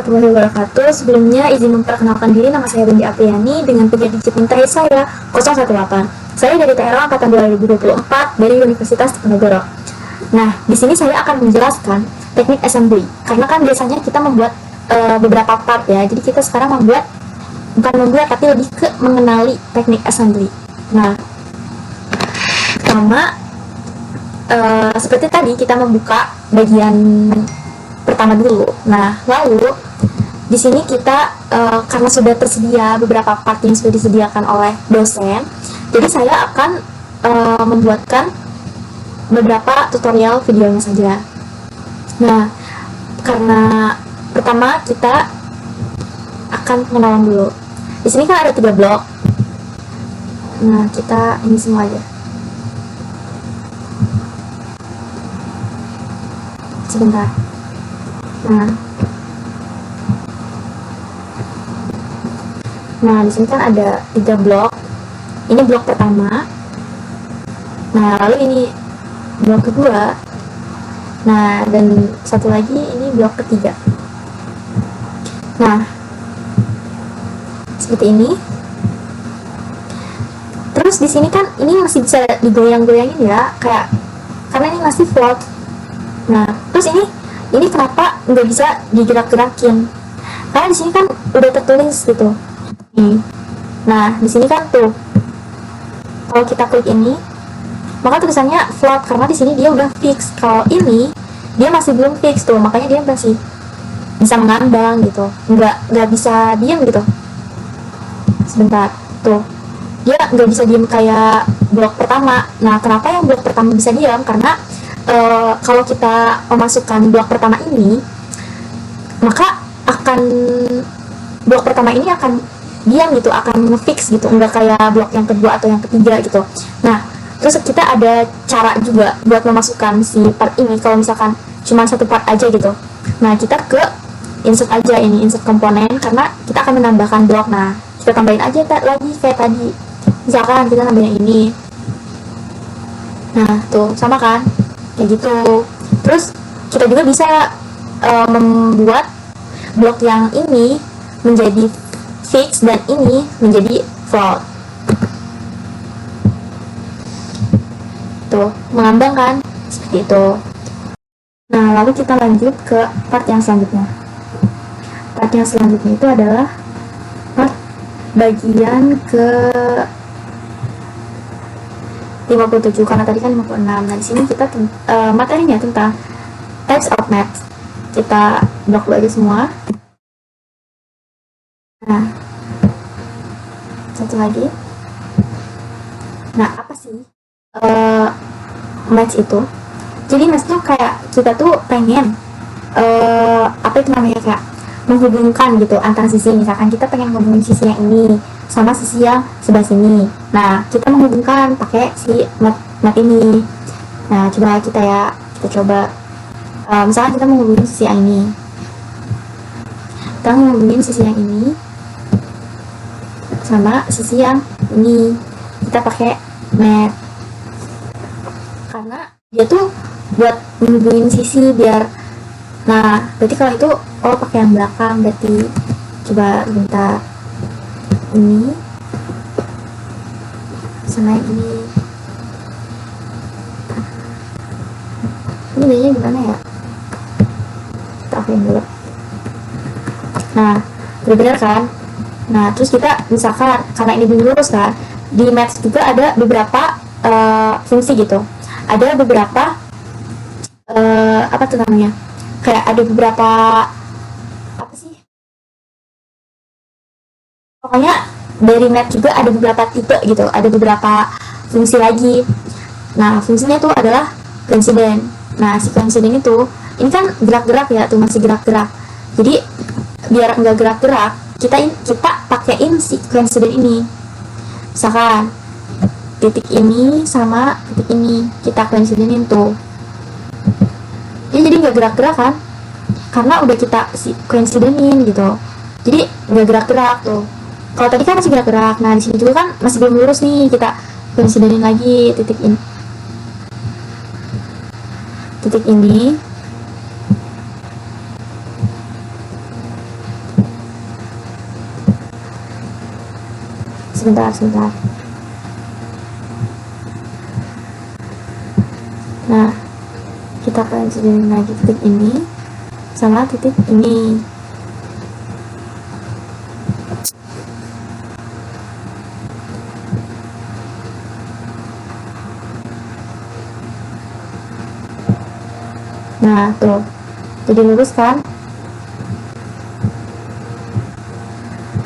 warahmatullahi wabarakatuh. Sebelumnya izin memperkenalkan diri, nama saya Bendi Apriani dengan peja digit Mintai saya 018. Saya dari TRO angkatan 2024 dari Universitas Diponegoro. Nah, di sini saya akan menjelaskan teknik assembly. Karena kan biasanya kita membuat beberapa part ya. Jadi kita sekarang bukan membuat tapi lebih ke mengenali teknik assembly. Nah, pertama seperti tadi kita membuka bagian pertama dulu. Nah, lalu di sini kita karena sudah tersedia beberapa part yang sudah disediakan oleh dosen, jadi saya akan membuatkan beberapa tutorial videonya saja. Nah, karena pertama kita akan pengenalan dulu. Di sini kan ada 3 blok. Nah, kita ini semua aja. Sebentar. Nah, di sini kan ada 3 blok. Ini blok pertama. Nah, lalu ini blok kedua. Nah, dan satu lagi ini blok ketiga. Nah, seperti ini. Terus di sini kan ini masih bisa digoyang-goyangin ya, kayak karena ini masih float. Nah, terus ini kenapa nggak bisa digerak-gerakin? Karena di sini kan udah tertulis gitu. Nah, di sini kan tuh, kalau kita klik ini, maka tulisannya float karena di sini dia udah fix. Kalau ini dia masih belum fix tuh, makanya dia masih bisa mengambang gitu, nggak bisa diam gitu. Sebentar, tuh dia nggak bisa diam kayak blok pertama. Nah, kenapa yang blok pertama bisa diam? Karena kalau kita memasukkan blok pertama ini, maka blok pertama ini akan diam gitu, akan nge-fix gitu, enggak kayak blok yang kedua atau yang ketiga gitu. Nah, terus kita ada cara juga buat memasukkan si part ini kalau misalkan cuma satu part aja gitu. Nah, kita ke insert aja, ini insert komponen, karena kita akan menambahkan blok. Nah, kita tambahin aja lagi kayak tadi. Misalkan kita tambahin yang ini. Nah, tuh sama kan? Kayak gitu. Terus kita juga bisa membuat blok yang ini menjadi fix dan ini menjadi float. Tuh, mengambang kan? Seperti itu. Nah, lalu kita lanjut ke part yang selanjutnya. Part yang selanjutnya itu adalah part bagian ke 57, karena tadi kan 56. Nah, di sini kita materinya tentang types of maps. Kita blok dulu aja semua. Nah, satu lagi. Nah, apa sih match itu? Jadi match tuh kayak kita tuh pengen apa itu namanya, kayak menghubungkan gitu antara sisi. Misalkan kita pengen menghubungin sisi yang ini sama sisi yang sebelah sini. Nah, kita menghubungkan pakai si map ini. Nah, coba kita coba misalkan kita menghubungin sisi yang ini. Kita menghubungin sisi yang ini sama sisi yang ini. Kita pakai map. Karena dia tuh buat menghubungin sisi biar. Nah, berarti kalau itu pakai yang belakang, berarti coba bentar. Ini sama ini bedanya gimana ya? Kita okein dulu. Nah, benar kan? Nah, terus kita misalkan karena ini belum lurus kan, di match juga ada beberapa fungsi gitu. Ada beberapa apa tuh namanya? Kayak ada beberapa apa sih? Pokoknya dari map juga ada beberapa tipe gitu, ada beberapa fungsi lagi. Nah, fungsinya itu adalah coincident. Nah, si coincident itu, ini kan gerak-gerak ya, tuh masih gerak-gerak. Jadi biar nggak gerak-gerak, kita pakaiin si coincident ini. Misalkan titik ini sama titik ini kita coincidentin tuh. Jadi nggak gerak-gerak kan? Karena udah kita si coincidentin gitu. Jadi nggak gerak-gerak tuh. Kalau tadi kan masih gerak-gerak. Nah, di sini juga kan masih belum lurus nih, kita coincidentin lagi titik ini. sebentar. Nah, kita akan jadiin lagi titik ini sama titik ini. Nah, tuh. Jadi lurus kan?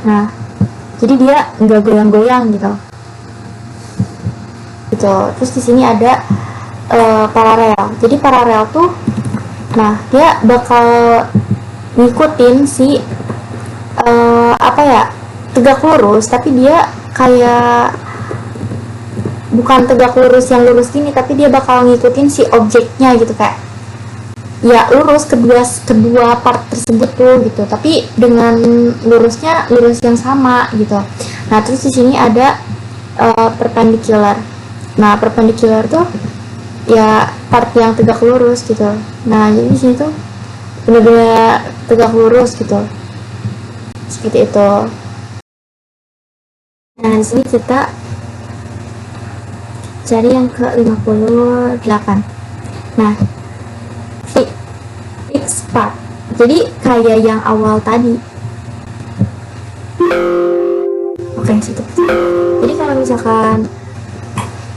Nah, jadi dia nggak goyang-goyang gitu. Terus di sini ada paralel. Jadi paralel tuh, nah dia bakal ngikutin si tegak lurus, tapi dia kayak bukan tegak lurus yang lurus gini, tapi dia bakal ngikutin si objeknya gitu, kayak ya lurus kedua part tersebut tuh gitu, tapi dengan lurusnya lurus yang sama gitu. Nah, terus di sini ada perpendicular. Nah, perpendicular tuh ya part yang tegak lurus gitu. Nah, jadi di sini tuh benar-benar tegak lurus gitu, seperti itu. Nah, di sini kita cari yang ke 58. Nah, fix part. Jadi kayak yang awal tadi. Oke, situ. Jadi kalau misalkan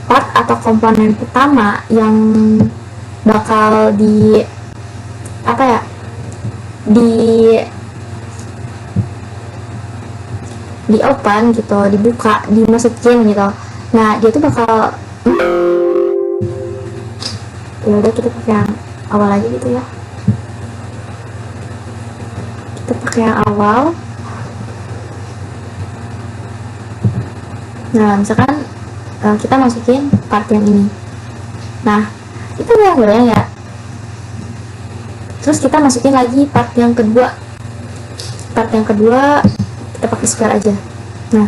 part atau komponen pertama yang bakal di open gitu, dibuka, dimasukin gitu. Nah, dia tuh bakal ya udah, kita pakai yang awal aja gitu ya. Kita pakai yang awal. Nah, misalkan kita masukin part yang ini. Nah, itu goyang-goyang ya. Terus kita masukin lagi part yang kedua. Part yang kedua kita pakai square aja. Nah,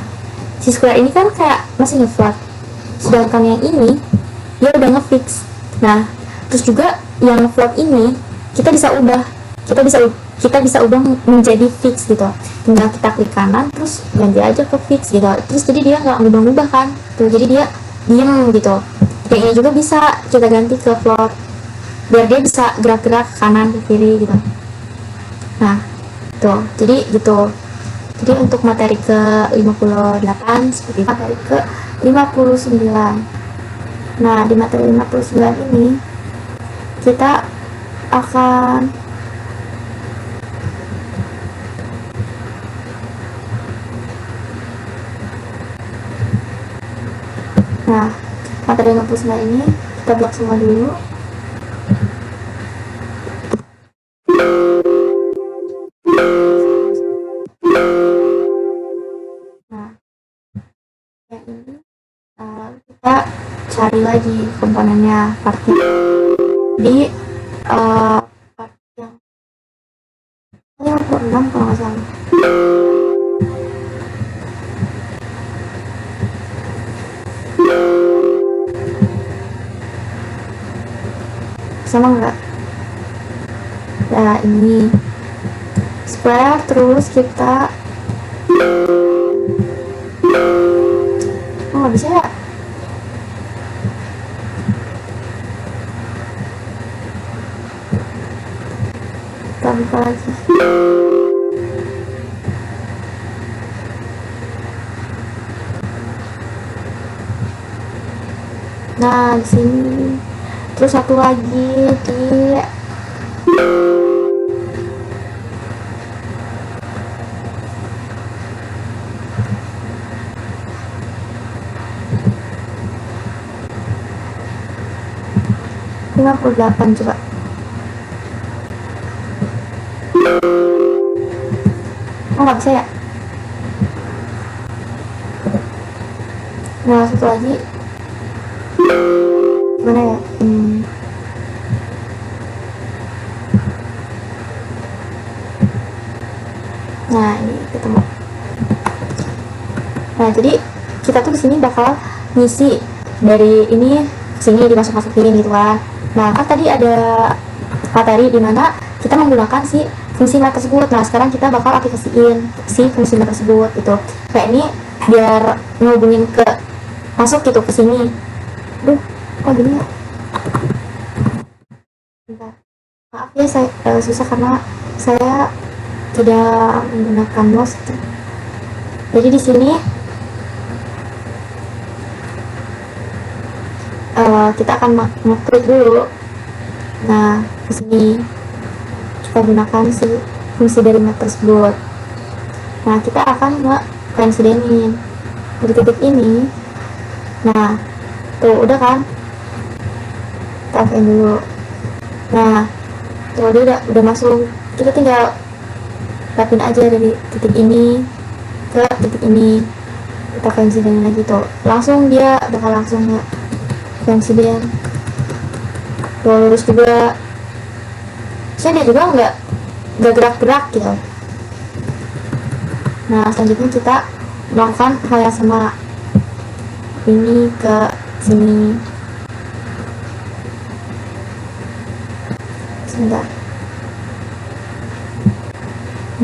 si square ini kan kayak masih nge-flat. Sedangkan yang ini dia udah nge-fix. Nah, terus juga yang flat ini kita bisa ubah menjadi fix gitu. Tinggal kita klik kanan terus ganti aja ke fix gitu. Terus jadi dia nggak ngubah-ngubah kan. Tuh, jadi dia diem gitu. Yang ini juga bisa kita ganti ke float biar dia bisa gerak-gerak kanan ke kiri gitu. Nah, tuh. Jadi gitu. Jadi untuk materi ke 58 seperti materi ke 59. Nah, di materi 59 ini kita akan materi 59 ini kita blok semua dulu. Nah, yang ini kita cari lagi komponennya, partnya di part yang 6 kalau nggak salah. Sama nggak? Nah, ini square, terus kita nggak bisa ya. Kita buka lagi. Nah, di sini terus satu lagi di (58) coba. Oh, nggak bisa ya. Nah, satu lagi gimana ya? Nah, ini ketemu. Nah, jadi kita tuh kesini bakal ngisi dari ini sini, dimasuk-masukin gitu kan. Nah, kan tadi ada materi di mana kita menggunakan si fungsi mat tersebut. Nah, sekarang kita bakal aplikasiin si fungsi mat tersebut gitu. Kayak ini biar ngehubungin ke masuk gitu ke sini. Aduh, kok gini ya? Bentar. Maaf ya, saya susah karena saya tidak menggunakan mouse gitu. Jadi di sini kita akan ngeklik dulu. Nah, di sini kita gunakan si fungsi dari map tersebut. Nah, kita akan nge-coincidenin dari titik ini. Nah, tuh udah kan? Kita okein dulu. Nah, tuh dia udah masuk. Kita tinggal rapin aja dari titik ini ke titik ini. Kita coincidenin lagi tuh. Langsung dia bakal langsung coinciden. Tuh lurus juga. Saya dia juga nggak gerak-gerak gitu. Nah, selanjutnya kita melakukan hal yang sama, ini ke sini. Sebentar.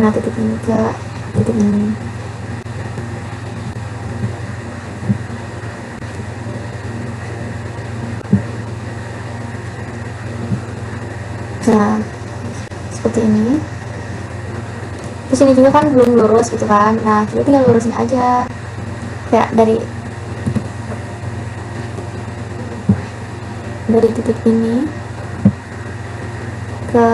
Nah, titik ini ke titik ini. Nah, seperti ini. Terus ini juga kan belum lurus gitu kan. Nah, kita tinggal lurusin aja kayak dari titik ini ke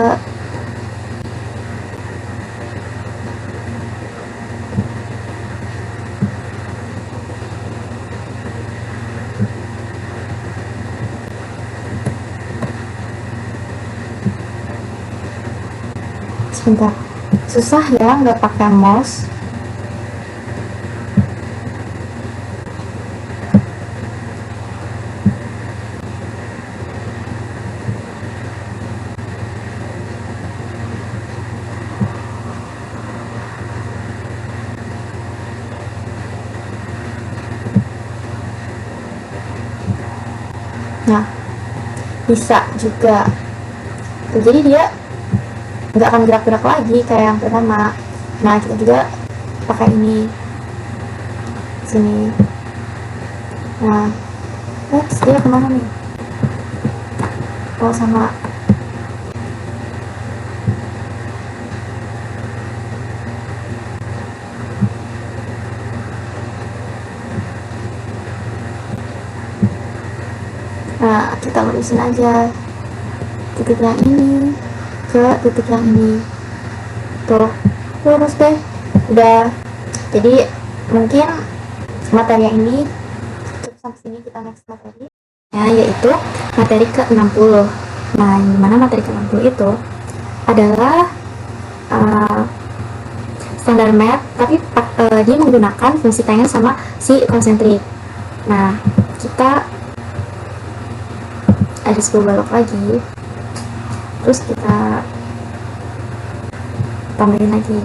sebentar, susah ya nggak pakai mouse. Nah, bisa juga tuh, jadi dia nggak akan gerak-gerak lagi kayak yang pertama. Nah, kita juga pakai ini sini. Nah, dia kemana nih? Oh, sama. Nah, kita lurusin aja titik yang ini ke titik yang ini. Tuh, lurus deh. Udah. Jadi mungkin materi yang ini cukup sampai sini. Kita next materi ya, yaitu materi ke-60. Nah, yang dimana materi ke-60 itu adalah standar map, tapi dia menggunakan fungsi tangent sama si konsentrik. Nah, kita ada 10 balok lagi, terus kita tambahin lagi.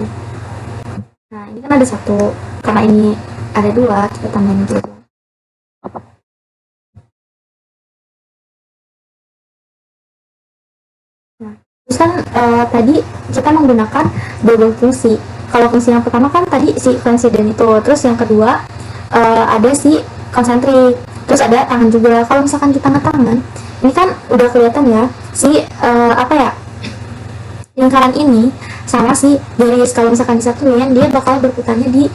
Nah, ini kan ada 1, karena ini ada 2, kita tambahin dulu. Nah, terus kan tadi kita menggunakan double fungsi. Kalau fungsi yang pertama kan tadi si coincident itu, terus yang kedua ada si konsentrik, terus ada tangan juga. Kalau misalkan kita ngetangan, ini kan udah kelihatan ya si lingkaran ini sama si garis. Kalau misalkan disatuin, dia bakal berputarnya di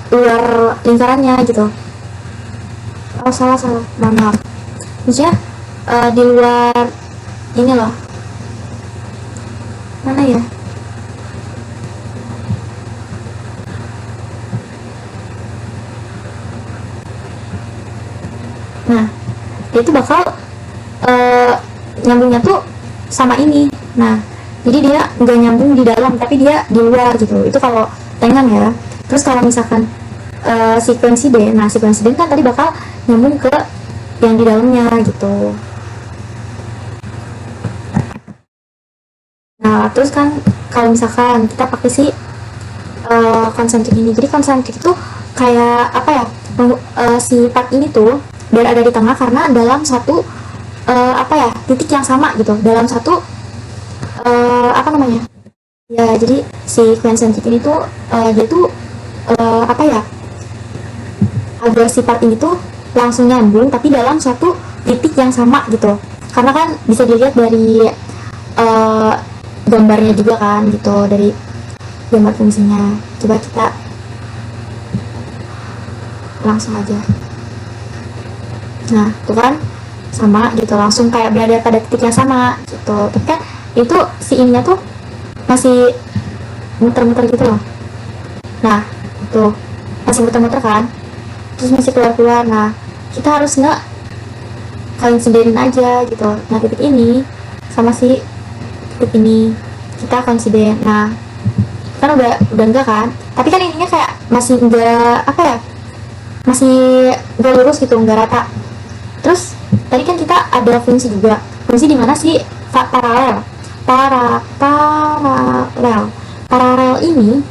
luar lingkarannya gitu. Oh, salah, maaf. Maksudnya di luar ini loh. Mana ya? Nah, dia itu bakal nyambungnya tuh sama ini. Nah, jadi dia nggak nyambung di dalam, tapi dia di luar gitu. Itu kalau tangan ya. Terus kalau misalkan si coincident, nah si coincident kan tadi bakal nyambung ke yang di dalamnya gitu. Nah, terus kan kalau misalkan kita pakai si konsentrik ini, jadi konsentrik itu kayak apa ya, si part ini tuh biar ada di tengah karena dalam satu titik yang sama gitu, dalam satu ya. Jadi si konsentrik ini tuh dia tuh agar si part ini tuh langsung nyambung tapi dalam suatu titik yang sama gitu. Karena kan bisa dilihat dari gambarnya juga kan gitu, dari gambar fungsinya. Coba kita langsung aja. Nah tuh kan sama gitu, langsung kayak berada pada titik yang sama gitu. Tapi kan itu si ininya tuh masih muter-muter gitu loh. Nah tuh masih muter-muter kan, terus masih keluar-keluar. Nah kita harus nggak kalian considerin aja gitu. Nah titik ini sama si titik ini kita consider. Nah kan udah enggak kan, tapi kan ininya kayak masih enggak apa ya, masih enggak lurus gitu, enggak rata. Terus tadi kan kita ada fungsi juga, fungsi dimana sih paralel paralel ini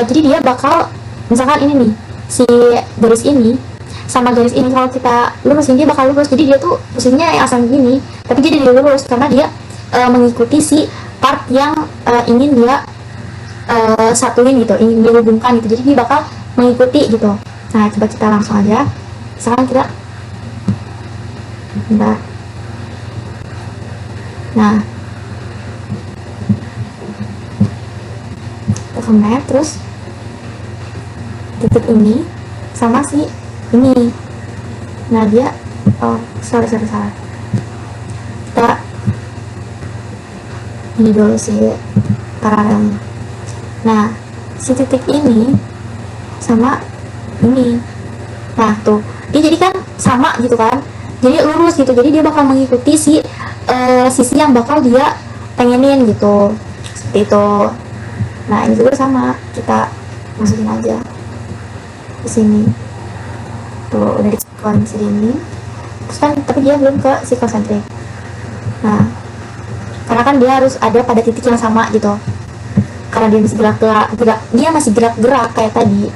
jadi dia bakal misalkan ini nih, si garis ini sama garis ini kalau kita lurusin dia bakal lurus. Jadi dia tuh posisinya yang asal gini tapi dia jadi lurus karena dia mengikuti si part yang ingin dia satuin gitu, ingin dihubungkan gitu. Jadi dia bakal mengikuti gitu. Nah coba kita langsung aja, misalkan kita bentar. Nah kita connect, terus titik ini sama si ini. Nah dia salah kita ini dulu si paralelnya. Nah si titik ini sama ini, nah tuh dia jadi kan sama gitu kan, jadi lurus gitu. Jadi dia bakal mengikuti si sisi yang bakal dia pengenin gitu, seperti itu. Nah ini juga sama, kita masukin aja ke sini tuh, udah di sini. Terus kan tapi dia belum ke si konsentrik. Nah karena kan dia harus ada pada titik yang sama gitu, karena dia masih dia masih gerak-gerak kayak tadi.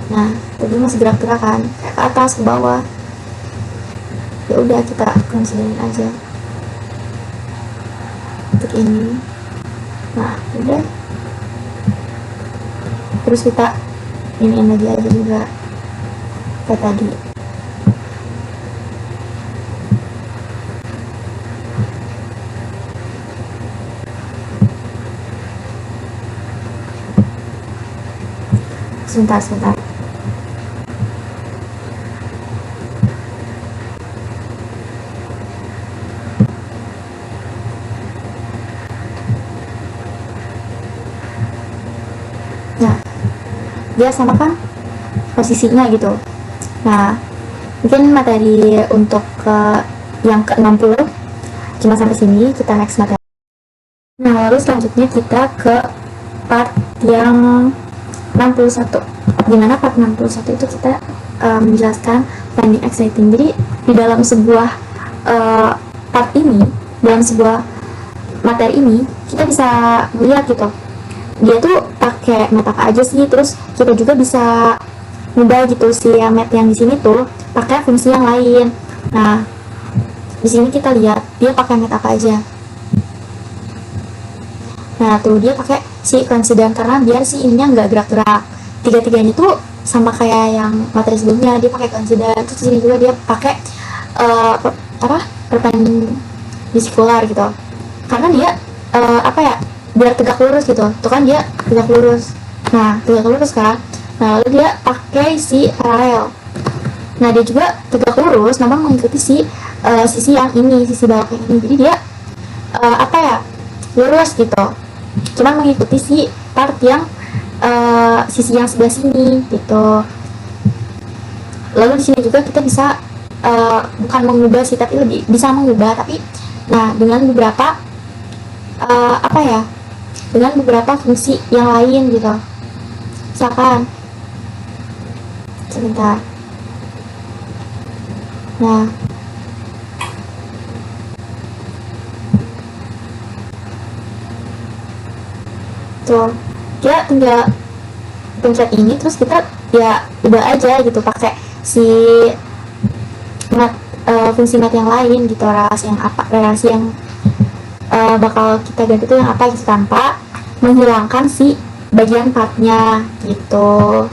Nah tadi masih gerak-gerak kan, kayak ke atas ke bawah. Ya udah kita considerin aja untuk ini. Nah udah, terus kita iniin lagi aja juga kayak tadi. Sebentar. Nah dia sama kan posisinya gitu. Nah mungkin materi untuk yang ke-60 cuma sampai sini, kita next materi. Nah lalu selanjutnya kita ke part yang 61, dimana part 61 itu kita menjelaskan finding exciting. Jadi di dalam sebuah part ini, dalam sebuah materi ini, kita bisa melihat gitu, dia tuh pakai metaka aja sih. Terus kita juga bisa ngubah gitu si met yang di sini tuh pakai fungsi yang lain. Nah di sini kita lihat dia pakai metaka aja. Nah tuh dia pakai si coincident karena biar si ininya nggak gerak-gerak. Tiga-tiganya tuh sama kayak yang materi sebelumnya, dia pakai coincident. Terus di sini juga dia pakai perpendikular gitu, karena dia biar tegak lurus gitu. Tuh kan dia tegak lurus. Nah tegak lurus kan. Nah lalu dia pakai si paralel. Nah dia juga tegak lurus namun mengikuti si sisi yang ini, sisi bawah yang ini. Jadi dia lurus gitu, cuman mengikuti si part yang sisi yang sebelah sini gitu. Lalu di sini juga kita bisa bukan mengubah sih, tapi lebih bisa mengubah, tapi nah dengan beberapa dengan beberapa fungsi yang lain gitu. Misalkan sebentar. Nah tuh kita tinggal pencet ini, terus kita ya ubah aja gitu pakai si fungsi mat yang lain gitu, relasi yang bakal kita ganti itu yang apa gitu, tanpa menghilangkan si bagian partnya gitu.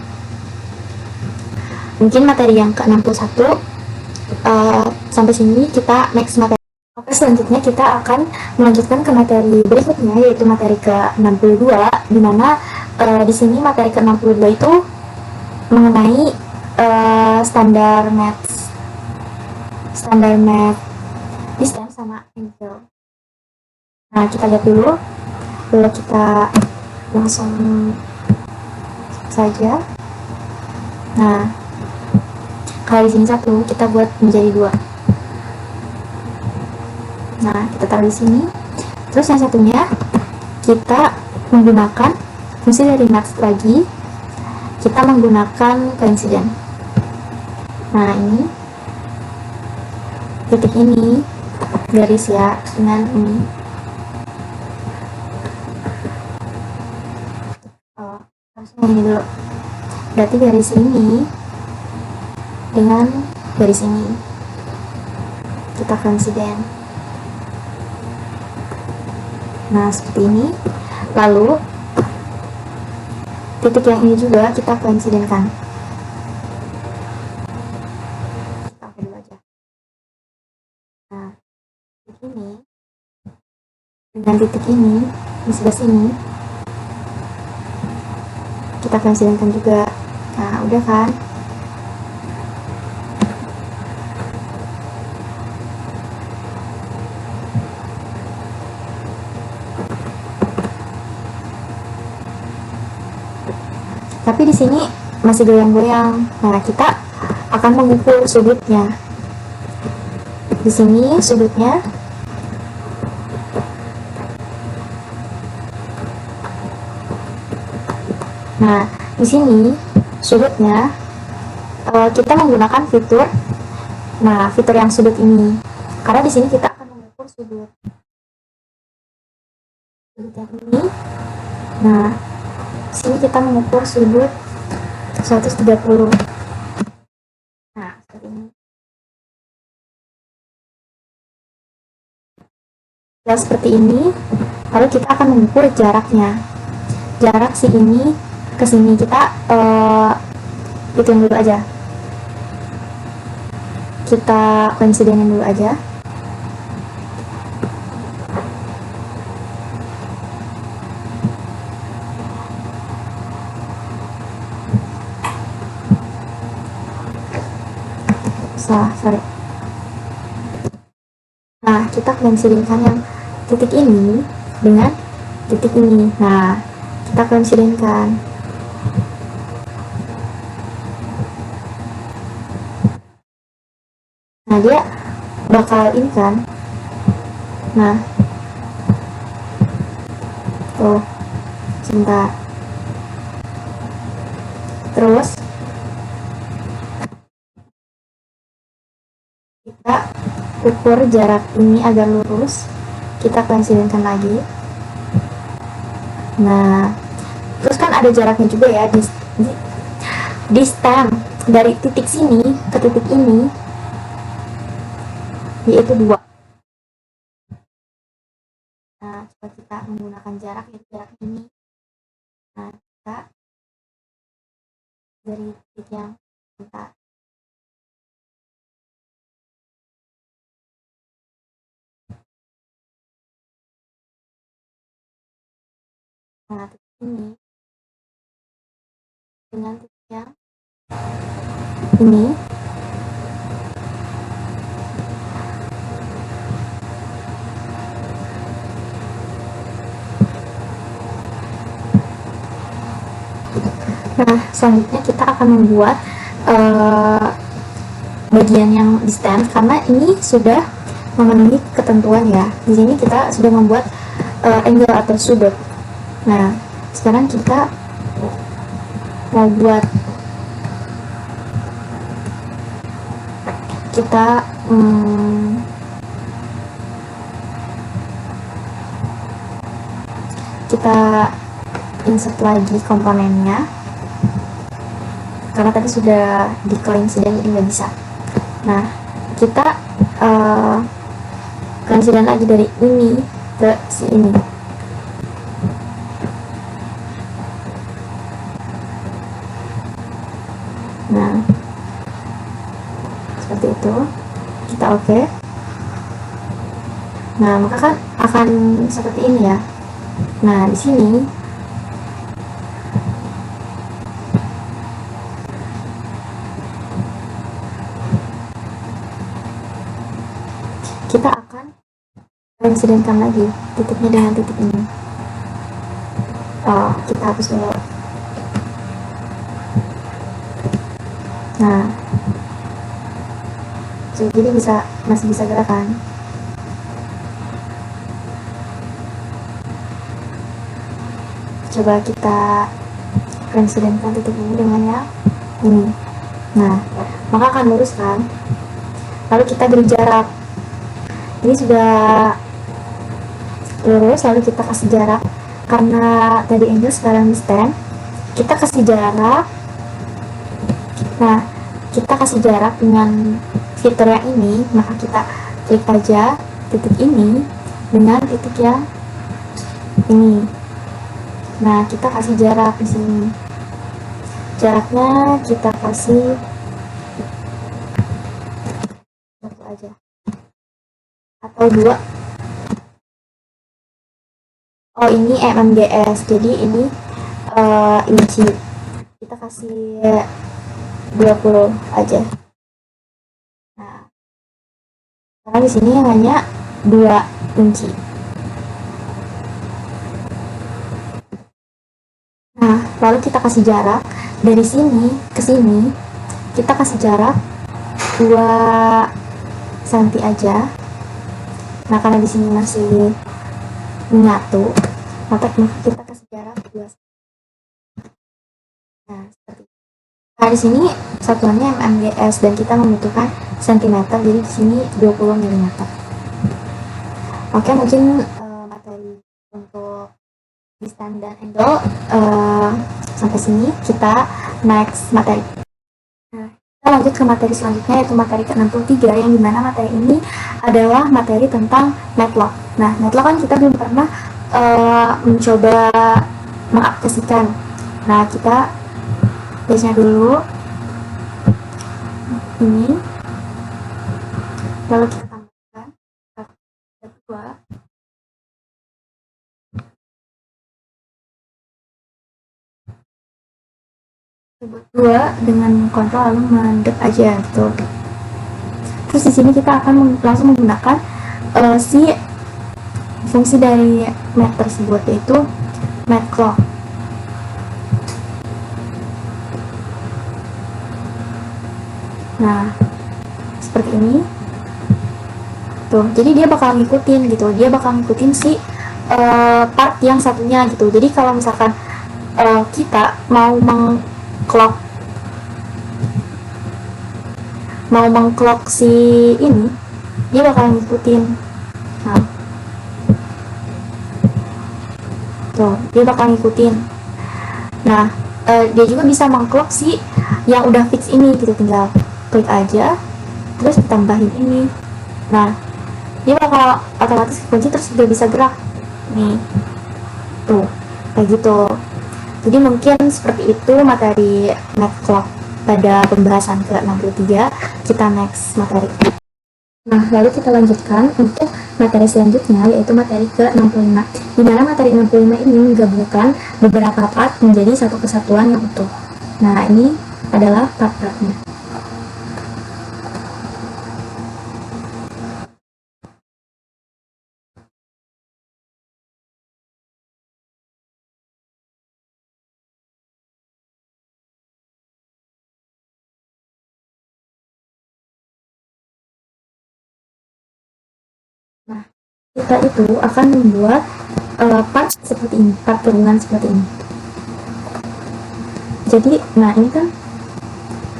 mungkin materi yang ke-61 sampai sini kita next materi. Oke, selanjutnya kita akan melanjutkan ke materi berikutnya, yaitu materi ke-62, di mana di sini materi ke-62 itu mengenai standar math distance sama angle. Nah, kita lihat dulu kita langsung saja. Nah, kalau di sini 1, kita buat menjadi 2. Nah, kita taruh di sini. Terus yang satunya kita menggunakan fungsi dari math lagi. Kita menggunakan coincident. Nah, ini titik ini garis ya dengan ini. Harusnya ini dulu. Berarti garis ini dengan garis ini kita coincident. Nah, seperti ini. Lalu titik yang ini juga kita coincidentkan. Kita dulu aja. Nah, titik ini dengan titik ini di sebelah sini kita coincidentkan juga. Nah, udah kan? Tapi di sini masih goyang-goyang. Nah, kita akan mengukur sudutnya. Di sini sudutnya Nah, di sini sudutnya kita menggunakan fitur. Nah, fitur yang sudut ini. Karena di sini kita akan mengukur sudut yang ini. Nah, di sini kita mengukur sudut 130. Nah, seperti ini. Ya, seperti ini. Lalu kita akan mengukur jaraknya. Jarak si ini ke sini kita hitung dulu aja. Kita coincidentin dulu aja. Sorry. Nah, kita coincidenkan yang titik ini dengan titik ini. Nah, kita coincidenkan. Nah, dia bakal ini kan. Nah, sebentar. Terus kita ukur jarak ini agar lurus. Kita coincidenkan lagi. Nah, terus kan ada jaraknya juga ya, distance dari titik sini ke titik ini, yaitu 2. Nah, coba kita menggunakan jarak ini. Nah, kita dari titik yang kita titik ini dengan titik yang ini. Nah, selanjutnya kita akan membuat bagian yang distance, karena ini sudah memenuhi ketentuan ya. Di sini kita sudah membuat angle atau sudut. Nah, sekarang kita mau buat kita insert lagi komponennya, karena tadi sudah di coincident jadi nggak bisa. Nah, kita coincident lagi dari ini ke sini. Nah, gitu, kita oke. Nah, maka kan akan seperti ini ya. Nah, di sini kita akan coincidentkan lagi titiknya dengan titik ini. Oh, kita hapus dulu. Nah, jadi masih bisa gerak kan. Coba kita coincidentkan titik ini dengan yang ini. Nah, maka akan lurus kan. Lalu kita beri jarak. Ini sudah lurus, lalu kita kasih jarak. Karena tadi angle sekarang stand, kita kasih jarak. Nah, kita kasih jarak dengan fitur yang ini, maka kita klik aja titik ini dengan titik yang ini. Nah, kita kasih jarak di sini. Jaraknya kita kasih 1 aja atau 2. Oh, ini mmgs, jadi ini inci. Kita kasih 20 aja. Nah, karena di sini hanya 2 inci. Nah, lalu kita kasih jarak dari sini ke sini, kita kasih jarak 2 cm aja. Nah, karena di sini masih menyatu, maka kita kasih jarak 2 cm. Nah, seperti itu. Nah, di sini satuannya mmgs dan kita membutuhkan cm, jadi di sini 20 mm. Oke, mungkin materi untuk distance dan angle sampai sini. Kita next materi. Nah, kita lanjut ke materi selanjutnya, yaitu materi ke-63, yang dimana materi ini adalah materi tentang matlock. Nah, matlock kan kita belum pernah mencoba mengaplikasikan. Nah, kita base-nya dulu ini, lalu kita tambahkan dua dengan kontrol lalu mendek aja gitu. Terus di sini kita akan langsung menggunakan si fungsi dari map tersebut, yaitu matlock. Nah, seperti ini. Tuh, jadi dia bakal ngikutin gitu. Dia bakal ngikutin si part yang satunya gitu. Jadi kalau misalkan kita mau mengclock si ini, dia bakal ngikutin. Nah, tuh, dia bakal ngikutin. Nah, dia juga bisa mengclock si yang udah fix ini gitu, tinggal klik aja terus tambahin ini. Nah, dia bakal otomatis kunci terus dia bisa gerak nih, tuh kayak gitu. Jadi mungkin seperti itu materi matlock pada pembahasan ke-63. Kita next materi. Nah, lalu kita lanjutkan untuk materi selanjutnya, yaitu materi ke-65, di mana materi 65 ini menggabungkan beberapa part menjadi satu kesatuan yang utuh. Nah, ini adalah part-partnya. Nah, kita itu akan membuat part seperti ini, part turunan seperti ini. Jadi, nah ini kan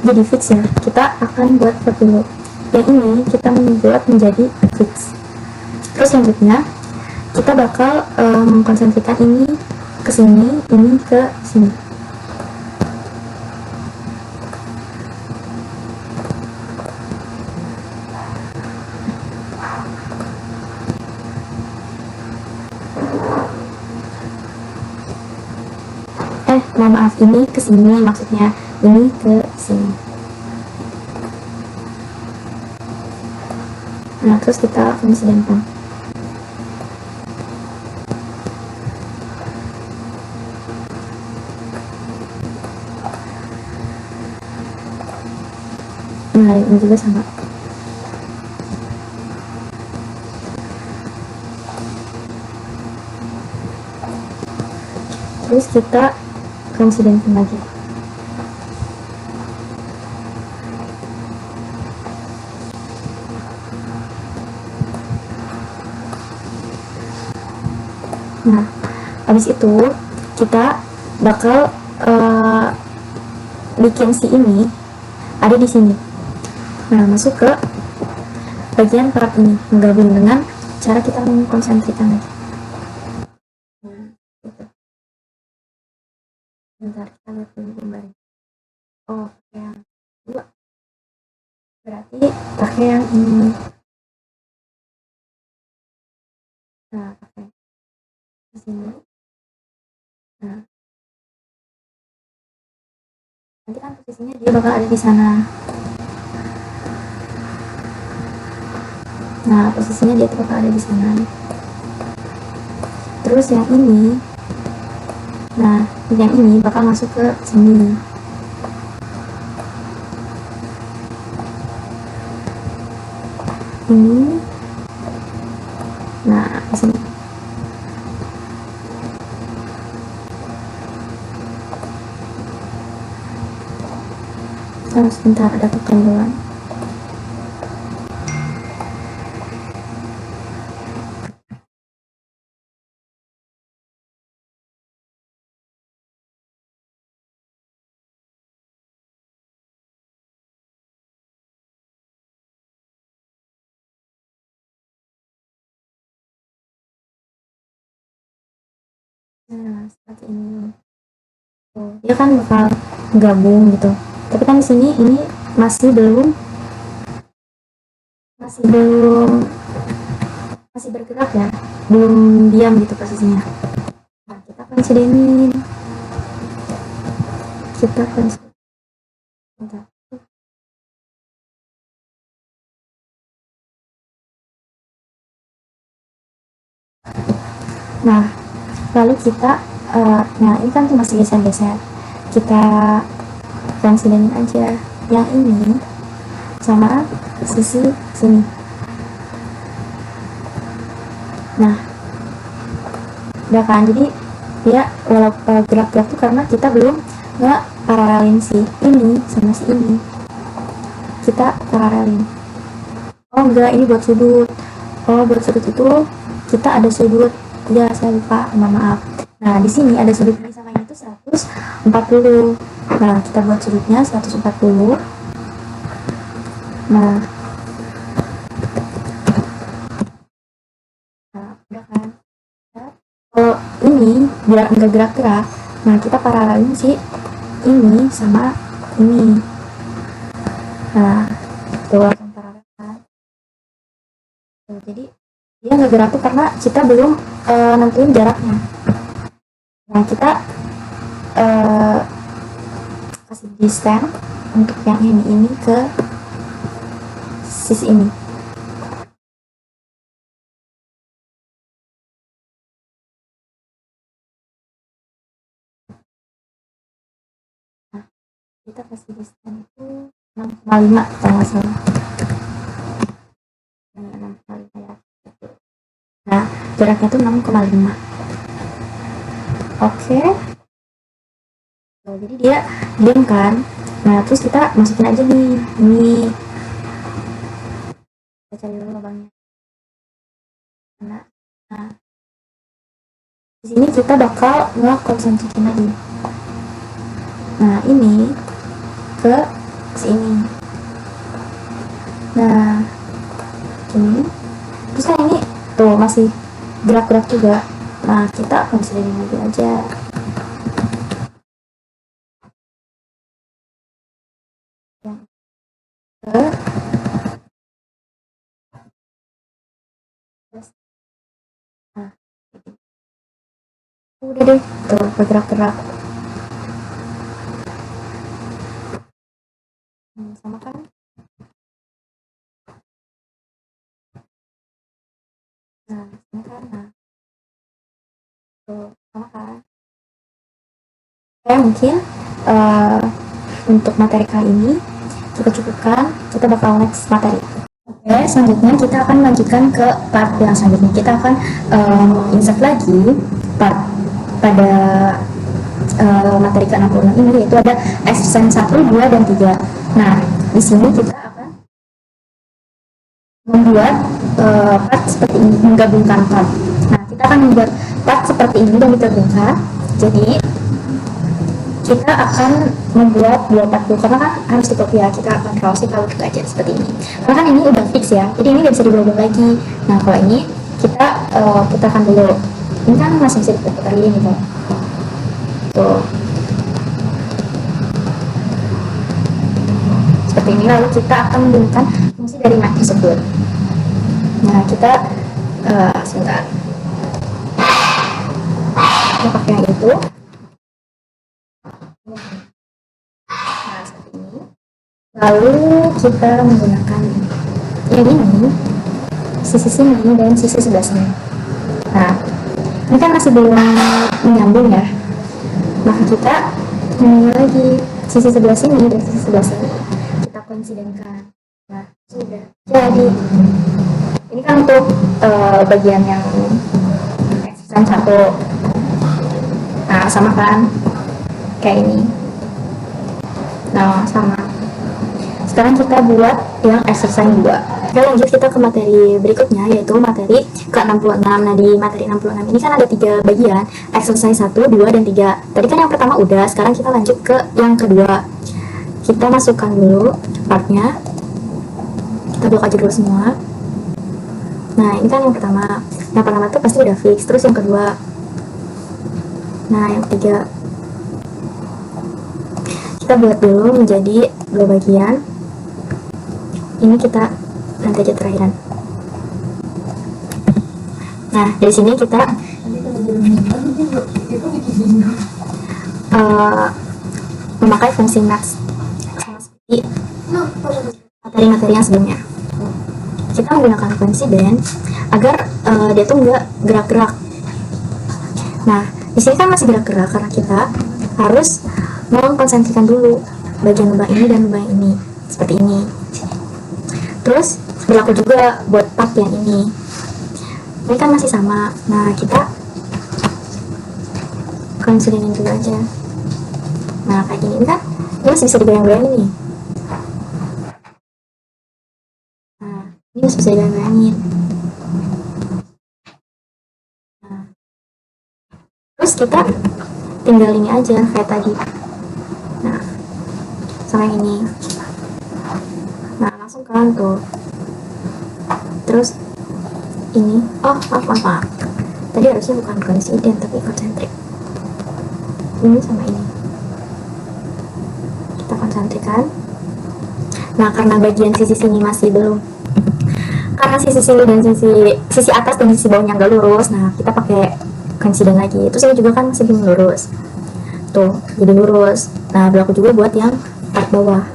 jadi fix ya. Kita akan buat part dulu. Yang ini kita membuat menjadi fix. Terus selanjutnya kita bakal mengkonsentrasikan ini ke sini, ini ke sini. Mohon maaf, ini ke sini, maksudnya ini ke sini. Nah, terus kita konsidenkan. Nah, ini juga sama. Terus kita konsidenkan lagi. Nah, habis itu kita bakal bikin si ini ada di sini. Nah, masuk ke bagian perak ini, menggabung dengan cara kita mengkonsentrikan lagi. Nah, gitu. Bentar, kita lihat dulu gambarnya. Oh, yang dua. Berarti pakai yang ini. Nah, pakai di sini. Nah, nanti kan posisinya dia bakal ada di sana. Nah, posisinya dia bakal ada di sana. Terus yang ini, nah, yang ini bakal masuk ke sini. Ini, nah, di sini. Sebentar, ada kekenduan. Nah, seperti ini. Tuh, dia kan bakal gabung gitu. Tapi kan di sini ini masih belum masih bergerak ya, belum diam gitu posisinya. Nah, kita konsidenin, nah lalu kita nah ini kan tuh masih geser-geser, kita konsidenin aja yang ini sama sisi sini. Nah, udah kan, jadi dia walaupun gerak-gerak tuh karena kita belum nggak paralelin si ini sama si ini, kita paralelin. Oh enggak, ini buat sudut. Oh, buat sudut itu kita ada sudut, ya saya lupa, maaf. Nah, di sini ada sudut ini sama ini tuh 140. Nah, kita buat sudutnya 140. Nah, udah kan. Kalau ini biar enggak gerak-gerak, nah kita paralelin si ini sama ini. Nah, tuh langsung paralel kan. Tuh, jadi dia nggak gerak tuh karena kita belum nentuin jaraknya. Nah, kita kasih distance untuk yang ini ke sisi ini. Nah, kita kasih distance itu 6,5 kalau nggak salah. 6,5 ya. Nah, jaraknya itu 6,5. Oke. Nah, jadi dia diam kan. Nah, terus kita masukin aja nih ini, kita cari dulu lubangnya. Nah, di sini kita bakal ngekonsentrikin lagi. Nah, ini ke sini. Nah, ini terus kan ini tuh masih gerak-gerak juga. Nah, kita konsiderin lagi aja. Yang ke nah, udah deh, tuh bergerak-gerak. Sama kan? Tuh, sama kan? Mungkin uh, untuk materi kali ini kita cukupkan, kita bakal next materi. Oke, selanjutnya kita akan melanjutkan ke part yang selanjutnya. Kita akan insert lagi part pada materi ke-66 ini, yaitu ada exercise 1, 2, dan 3. Nah, di sini kita akan membuat part seperti ini, menggabungkan part. Nah, kita akan membuat part seperti ini dan digabungkan. Jadi kita akan membuat dua part dulu, karena kan harus dikopi ya, kita akan browsing kalau kita aja seperti ini, karena kan ini udah fix ya, jadi ini nggak bisa diubah lagi. Nah, kalau ini kita putarkan dulu, ini kan masih bisa diputar ini gitu. Tuh, seperti ini. Lalu kita akan menggunakan fungsi dari map tersebut. Nah, kita sebentar, kita pakai yang itu. Nah, seperti ini. Lalu kita menggunakan yang ini, sisi sini dan sisi sebelah sini. Nah, ini kan masih belum menyambung ya, maka kita ini lagi sisi sebelah sini dan sisi sebelah sini kita koinsidenkan. Nah, sudah jadi. Ini kan untuk bagian yang exercise 1. Nah, sama kan kayak ini. Nah, sama. Sekarang kita buat yang exercise 2. Oke, lanjut kita ke materi berikutnya, yaitu materi ke-66. Nah, di materi 66 ini kan ada 3 bagian, exercise 1, 2, dan 3. Tadi kan yang pertama udah, sekarang kita lanjut ke yang kedua. Kita masukkan dulu partnya, kita blok aja dulu semua. Nah, ini kan yang pertama. Yang pertama tuh pasti udah fix. Terus yang kedua, nah yang ketiga, kita buat dulu menjadi 2 bagian. Ini kita nanti aja terakhiran. Nah, dari sini kita memakai fungsi max sama seperti materi-materi yang sebelumnya. Kita menggunakan coincident agar dia tuh nggak gerak-gerak. Nah, di sini kan masih gerak-gerak karena kita harus mengkonsentrikan dulu bagian lubang ini dan lubang ini seperti ini. Terus berlaku juga buat part yang ini. Ini kan masih sama. Nah, kita coincidentin dulu aja. Nah, kayak gini kan ini masih bisa digoyang-goyangin nih. Nah, ini masih bisa digoyang-goyangin. Nah, terus kita tinggal ini aja kayak tadi. Nah, sama yang ini. Nah, langsung kan tuh. Terus ini, oh maaf. Tadi harusnya bukan coincident tapi konsentrik. Ini sama ini. Kita konsentrikan. Nah, karena bagian sisi sini masih belum, karena sisi sini dan sisi atas dan sisi bawahnya nggak lurus, nah kita pakai coincident lagi. Terus ini juga kan masih belum lurus. Tuh, jadi lurus. Nah, berlaku juga buat yang part bawah.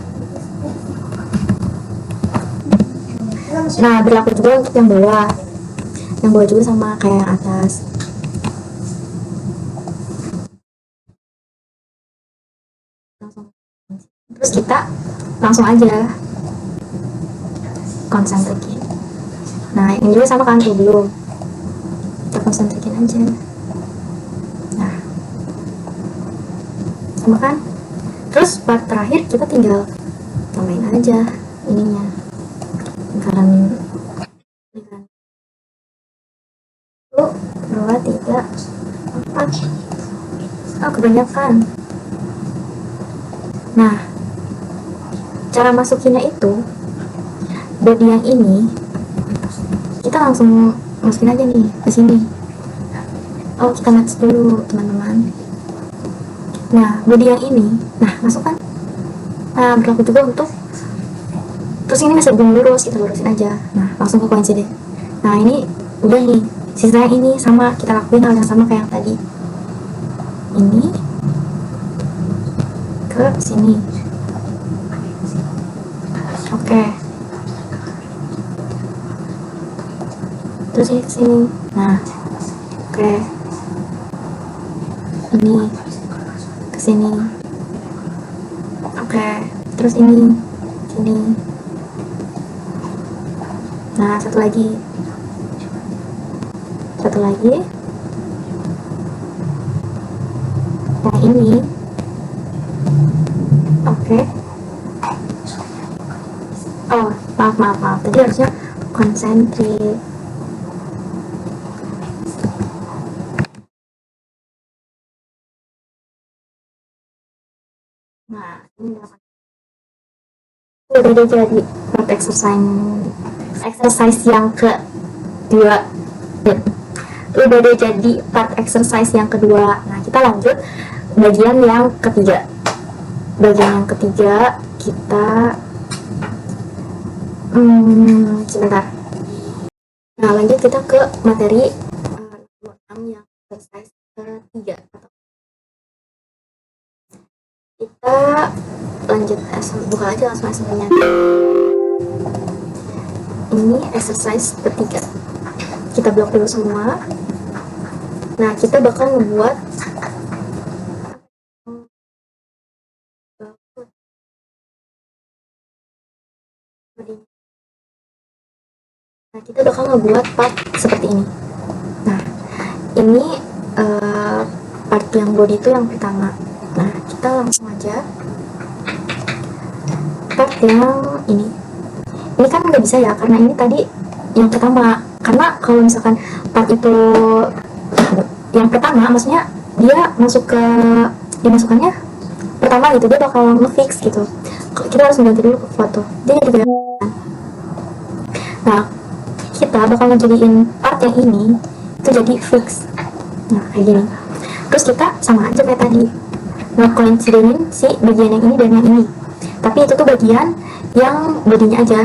Nah, berlaku juga untuk yang bawah. Yang bawah juga sama kayak yang atas. Terus kita langsung aja konsentrikin. Nah, ini juga sama kan tuh belum. Kita konsentrikin aja. Nah, sama kan? Terus part terakhir kita tinggal tambahin aja ininya. Lingkaran 1, 2, 3, 4. Oh, kebanyakan. Nah, cara masukinnya itu body yang ini kita langsung masukin aja nih ke sini. Oh, kita match dulu teman-teman. Nah, body yang ini, nah masukkan. Nah, berlaku juga untuk, terus ini masih belum lurus, kita lurusin aja. Nah, langsung ke coincident. Nah, ini udah nih, sisa yang ini sama, kita lakuin hal yang sama kayak yang tadi. Ini ke sini. Oke. Terus ini ke sini. Nah, oke. ini ke sini. Oke, terus ini sini. Nah, satu lagi. Nah, ini. Oke. Oh, maaf. Tadi harusnya konsentrik. Nah, ini udah jadi part exercise yang kedua. Udah jadi part exercise yang kedua. Nah, kita lanjut bagian yang ketiga. Kita sebentar. Nah, lanjut kita ke materi yang exercise ketiga. Kita lanjut buka aja langsung hasilnya. Ini exercise ketiga. Kita blok dulu semua. Nah, kita bakal membuat ngebuat part seperti ini. Nah, ini part yang body itu yang pertama. Nah, kita langsung aja part yang ini kan nggak bisa ya, karena ini tadi yang pertama. Karena kalau misalkan part itu yang pertama, maksudnya dia dimasukkannya pertama gitu, dia bakal nge-fix gitu. Kita harus ganti dulu ke foto, dia jadi nah, kita bakal ngejadiin part yang ini itu jadi fix. Nah, kayak gini. Terus kita sama aja kayak tadi, nge-coincidein si bagian yang ini dan yang ini, tapi itu tuh bagian yang bodinya aja,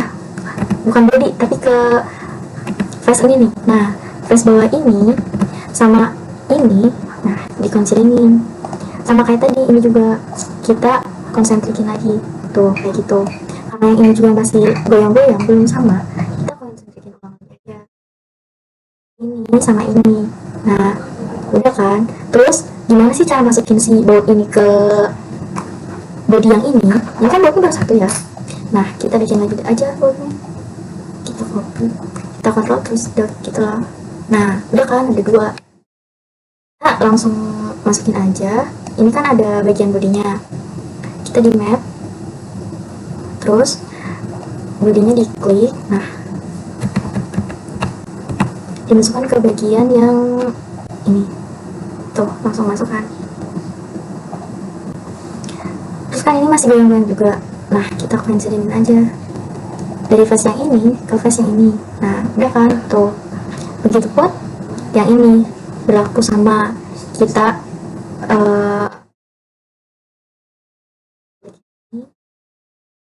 bukan body tapi ke face ini nih. Nah, face bawah ini sama ini, nah dikonsiderin sama kayak tadi. Ini juga kita konsentrikin lagi tuh kayak gitu. Karena yang ini juga masih goyang-goyang, belum sama, kita konsentrikin ulang aja ini sama ini. Nah, udah kan. Terus gimana sih cara masukin si baut ini ke body yang ini? Ya kan bautnya baru satu ya. Nah, kita bikin lagi aja bautnya, kita copy, kita kontrol terus gitu lah. Nah, udah kan, ada dua. Kita langsung masukin aja. Ini kan ada bagian bodinya, kita di map, terus bodinya diklik. Nah, dimasukkan ke bagian yang ini tuh, langsung masukkan. Terus kan ini masih goyang-goyang juga. Nah, kita coincidein aja dari face yang ini ke face yang ini. Nah, udah kan tuh. Begitu pun yang ini berlaku sama kita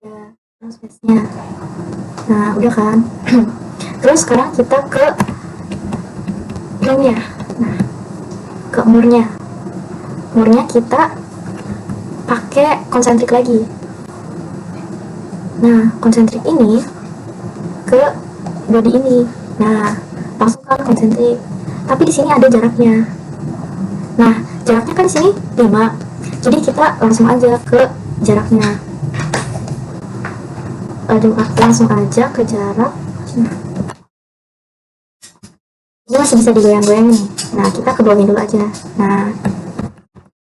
ya, terus face-nya. Nah, udah kan. Terus sekarang kita ke ini ya. Nah, ke murnya kita pakai konsentrik lagi. Nah, konsentrik ini ke body ini. Nah, langsung kan konsentrik. Tapi di sini ada jaraknya. Nah, jaraknya kan di sini 5. Jadi kita langsung aja ke jaraknya. Langsung aja ke jarak. Ini masih bisa digoyang-goyang nih. Nah, kita ke bawahnya dulu aja. Nah,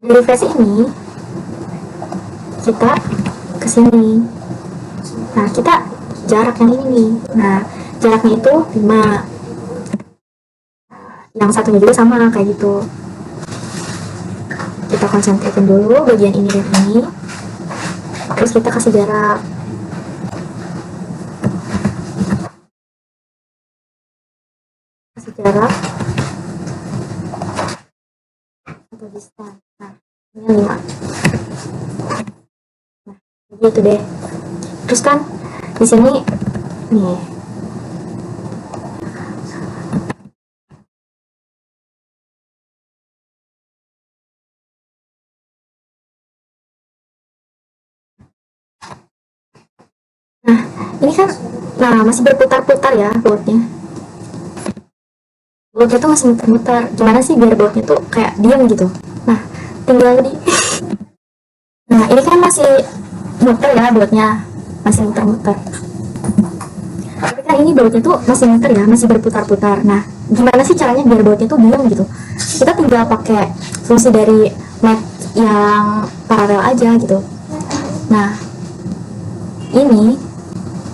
dari face ini kita ke sini. Nah, kita jarak yang ini nih. Nah, jaraknya itu 5. Yang satunya juga sama kayak gitu. Kita konsentrasikan dulu bagian ini dan ini. Terus kita kasih jarak. Atau distance. Nah, ini 5. Nah, gitu deh. Terus kan di sini nih. Nah, ini kan masih berputar-putar ya bautnya. Bautnya tuh masih muter-muter. Gimana sih biar bautnya tuh kayak diam gitu? Nah, tinggal di nah ini kan masih muter ya bautnya, masih muter-muter. Tapi kan ini bautnya tuh masih muter ya, masih berputar-putar. Nah, gimana sih caranya biar bautnya tuh diam gitu? Kita tinggal pakai fungsi dari map yang paralel aja gitu. Nah, ini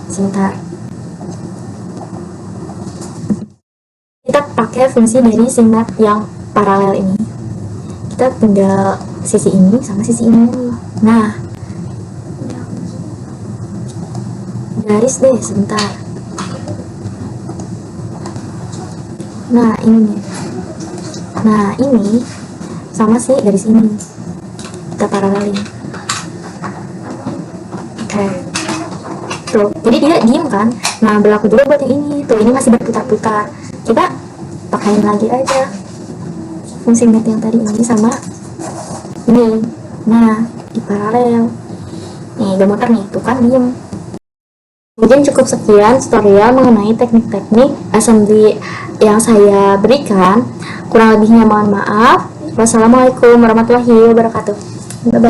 sebentar. Kita pakai fungsi dari si map yang paralel ini. Kita tinggal sisi ini sama sisi ini. Nah, garis deh sebentar. Nah, ini. Nah, ini sama sih garis ini. Kita paralelin. Oke. Tuh, jadi dia diem kan. Nah, berlaku juga buat yang ini. Tuh, ini masih berputar-putar. Kita pakain lagi aja fungsi map yang tadi ini sama ini. Nah, di paralel. Nih, udah muter nih. Tuh kan diem. Mungkin cukup sekian tutorial mengenai teknik-teknik assembly yang saya berikan. Kurang lebihnya mohon maaf. Wassalamualaikum warahmatullahi wabarakatuh. Bye-bye.